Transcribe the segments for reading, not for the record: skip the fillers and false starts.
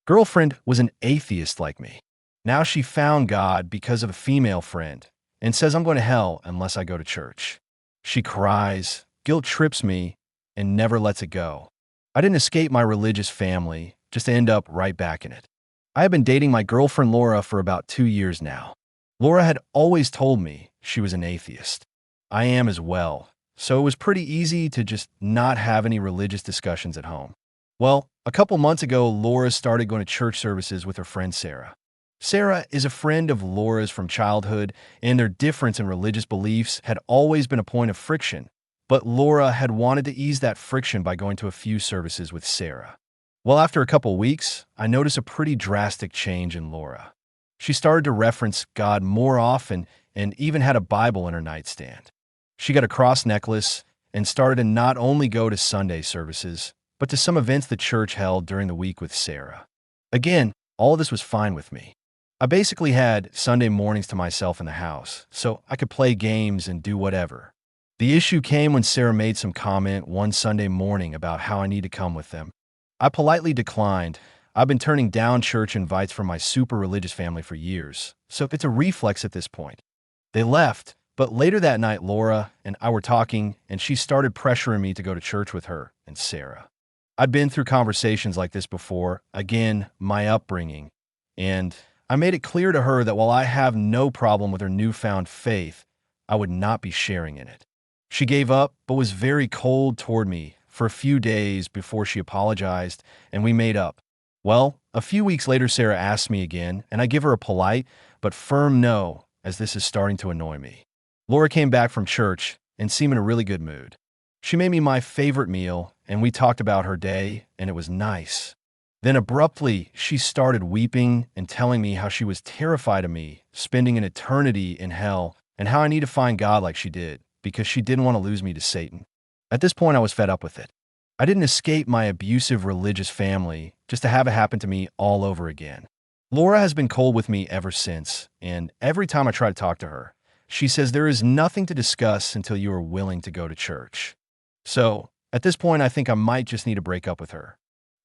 girlfriend was an atheist like me. Now she found God because of a female friend and says I'm going to hell unless I go to church. She cries, guilt trips me, and never lets it go. I didn't escape my religious family just to end up right back in it. I have been dating my girlfriend Laura for about 2 years now. Laura had always told me she was an atheist. I am as well, so it was pretty easy to just not have any religious discussions at home. Well, a couple months ago, Laura started going to church services with her friend Sarah. Sarah is a friend of Laura's from childhood, and their difference in religious beliefs had always been a point of friction, but Laura had wanted to ease that friction by going to a few services with Sarah. Well, after a couple weeks, I noticed a pretty drastic change in Laura. She started to reference God more often and even had a Bible in her nightstand. She got a cross necklace and started to not only go to Sunday services, but to some events the church held during the week with Sarah. Again, all of this was fine with me. I basically had Sunday mornings to myself in the house, so I could play games and do whatever. The issue came when Sarah made some comment one Sunday morning about how I need to come with them. I politely declined. I've been turning down church invites from my super religious family for years, so it's a reflex at this point. They left, but later that night Laura and I were talking, and she started pressuring me to go to church with her and Sarah. I'd been through conversations like this before, again, my upbringing, and I made it clear to her that while I have no problem with her newfound faith, I would not be sharing in it. She gave up, but was very cold toward me for a few days before she apologized, and we made up. Well, a few weeks later, Sarah asked me again, and I give her a polite but firm no, as this is starting to annoy me. Laura came back from church and seemed in a really good mood. She made me my favorite meal, and we talked about her day, and it was nice. Then abruptly, she started weeping and telling me how she was terrified of me spending an eternity in hell and how I need to find God like she did because she didn't want to lose me to Satan. At this point, I was fed up with it. I didn't escape my abusive religious family just to have it happen to me all over again. Laura has been cold with me ever since, and every time I try to talk to her, she says there is nothing to discuss until you are willing to go to church. So, at this point, I think I might just need to break up with her.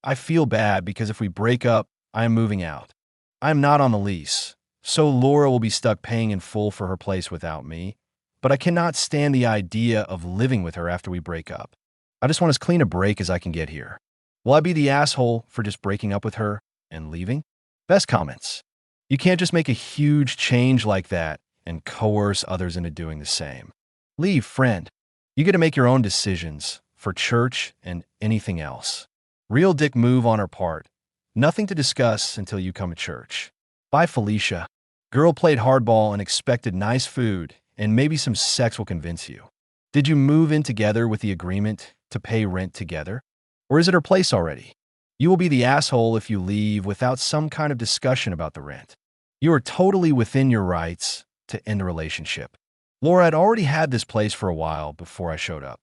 I feel bad because if we break up, I am moving out. I am not on the lease, so Laura will be stuck paying in full for her place without me, but I cannot stand the idea of living with her after we break up. I just want as clean a break as I can get here. Will I be the asshole for just breaking up with her and leaving? Best comments. You can't just make a huge change like that and coerce others into doing the same. Leave, friend. You get to make your own decisions for church and anything else. Real dick move on her part. Nothing to discuss until you come to church. Bye, Felicia. Girl played hardball and expected nice food, and maybe some sex will convince you. Did you move in together with the agreement to pay rent together? Or is it her place already? You will be the asshole if you leave without some kind of discussion about the rent. You are totally within your rights to end the relationship. Laura had already had this place for a while before I showed up.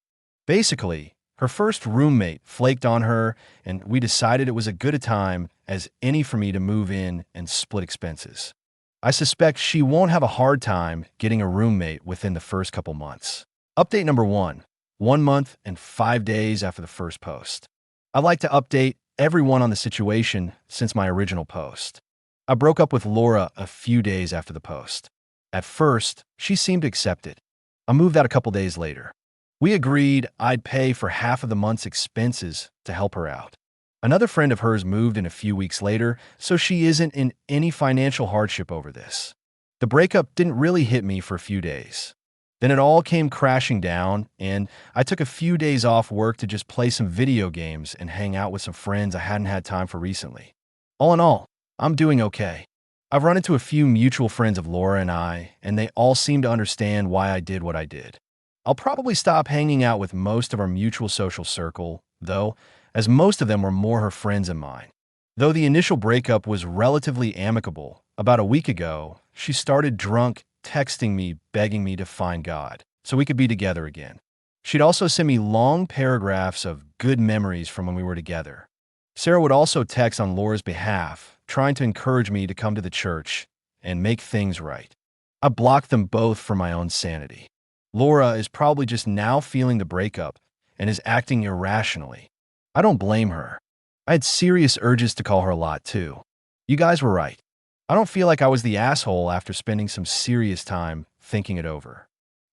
Basically, her first roommate flaked on her, and we decided it was as good a time as any for me to move in and split expenses. I suspect she won't have a hard time getting a roommate within the first couple months. Update number 1, 1 month and 5 days after the first post. I'd like to update everyone on the situation since my original post. I broke up with Laura a few days after the post. At first, she seemed to accept it. I moved out a couple days later. We agreed I'd pay for half of the month's expenses to help her out. Another friend of hers moved in a few weeks later, so she isn't in any financial hardship over this. The breakup didn't really hit me for a few days. Then it all came crashing down, and I took a few days off work to just play some video games and hang out with some friends I hadn't had time for recently. All in all, I'm doing okay. I've run into a few mutual friends of Laura and I, and they all seem to understand why I did what I did. I'll probably stop hanging out with most of our mutual social circle, though, as most of them were more her friends than mine. Though the initial breakup was relatively amicable, about a week ago, she started drunk, texting me, begging me to find God, so we could be together again. She'd also send me long paragraphs of good memories from when we were together. Sarah would also text on Laura's behalf, trying to encourage me to come to the church and make things right. I blocked them both for my own sanity. Laura is probably just now feeling the breakup and is acting irrationally. I don't blame her. I had serious urges to call her a lot, too. You guys were right. I don't feel like I was the asshole after spending some serious time thinking it over.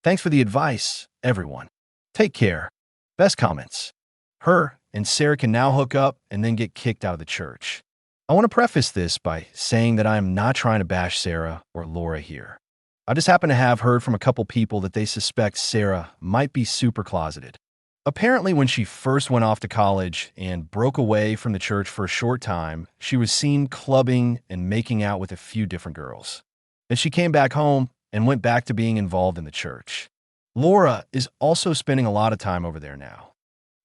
Thanks for the advice, everyone. Take care. Best comments. Her and Sarah can now hook up and then get kicked out of the church. I want to preface this by saying that I am not trying to bash Sarah or Laura here. I just happen to have heard from a couple people that they suspect Sarah might be super closeted. Apparently, when she first went off to college and broke away from the church for a short time, she was seen clubbing and making out with a few different girls. Then she came back home and went back to being involved in the church. Laura is also spending a lot of time over there now.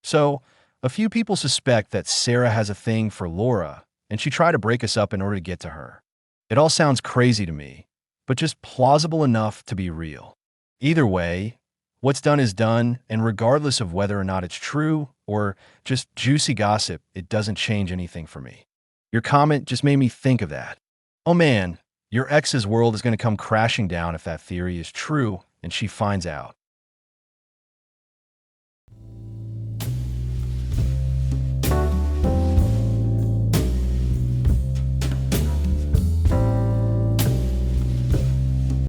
So, a few people suspect that Sarah has a thing for Laura, and she tried to break us up in order to get to her. It all sounds crazy to me, but just plausible enough to be real. Either way, what's done is done, and regardless of whether or not it's true or just juicy gossip, it doesn't change anything for me. Your comment just made me think of that. Oh man, your ex's world is going to come crashing down if that theory is true and she finds out.